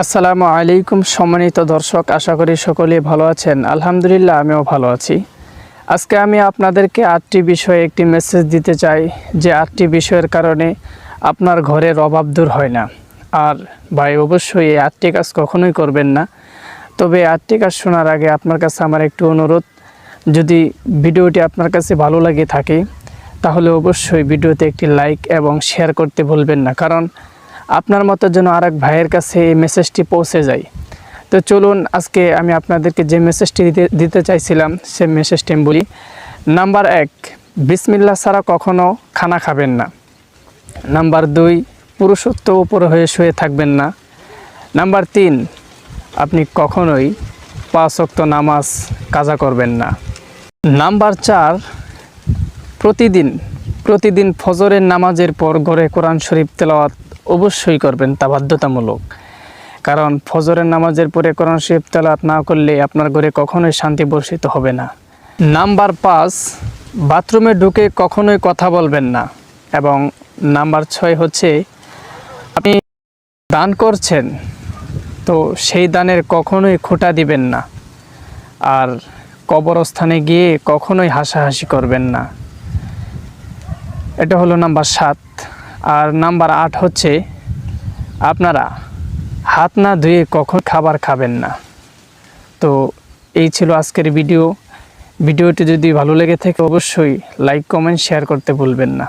আসসালামু আলাইকুম সম্মানিত দর্শক, আশা করি সকলেই ভালো আছেন। আলহামদুলিল্লাহ, আমিও ভালো আছি। আজকে আমি আপনাদেরকে 8টি বিষয়ে একটি মেসেজ দিতে চাই, যে 8টি বিষয়ের কারণে আপনার ঘরের অভাব দূর হয় না। আর ভাই, অবশ্যই এই 8টি কাজ কখনোই করবেন না। তবে 8টি কাজ শোনার আগে আপনার কাছে আমার একটু অনুরোধ, যদি ভিডিওটি আপনার কাছে ভালো লাগে থাকে তাহলে অবশ্যই ভিডিওতে একটি লাইক এবং শেয়ার করতে ভুলবেন না, কারণ আপনার মতো যেন আরেক ভাইয়ের কাছে এই মেসেজটি পৌঁছে যায়। তো চলুন, আজকে আমি আপনাদেরকে যে মেসেজটি দিতে চাইছিলাম সে মেসেজটি আমি বলি। নাম্বার 1, বিসমিল্লাহ ছাড়া কখনো খানা খাবেন না। নাম্বার 2, পুরুষত্ব উপরে হয়ে শুয়ে থাকবেন না। নাম্বার 3, আপনি কখনোই 5 ওয়াক্ত নামাজ কাজা করবেন না। নাম্বার 4, প্রতিদিন ফজরের নামাজের পর ঘরে কোরআন শরীফ তেলাওয়াত অবশ্যই করবেন, তা বাধ্যতামূলক। কারণ ফজরের নামাজের পরে কোরআন শরীফ তেলাওয়াত না করলে আপনার ঘরে কখনোই শান্তি বর্ষিত হবে না। নাম্বার 5, বাথরুমে ঢুকে কখনোই কথা বলবেন না। এবং নাম্বার 6 হচ্ছে, আপনি দান করছেন তো সেই দানের কখনোই খোঁটা দিবেন না। আর কবরস্থানে গিয়ে কখনোই হাসাহাসি করবেন না। এটা হলো নাম্বার 7। আর নাম্বার 8 হচ্ছে, আপনারা হাত না ধুয়ে কখন খাবার খাবেন না। তো এই ছিল আজকের ভিডিওটি যদি ভালো লেগে থাকে অবশ্যই লাইক, কমেন্ট, শেয়ার করতে ভুলবেন না।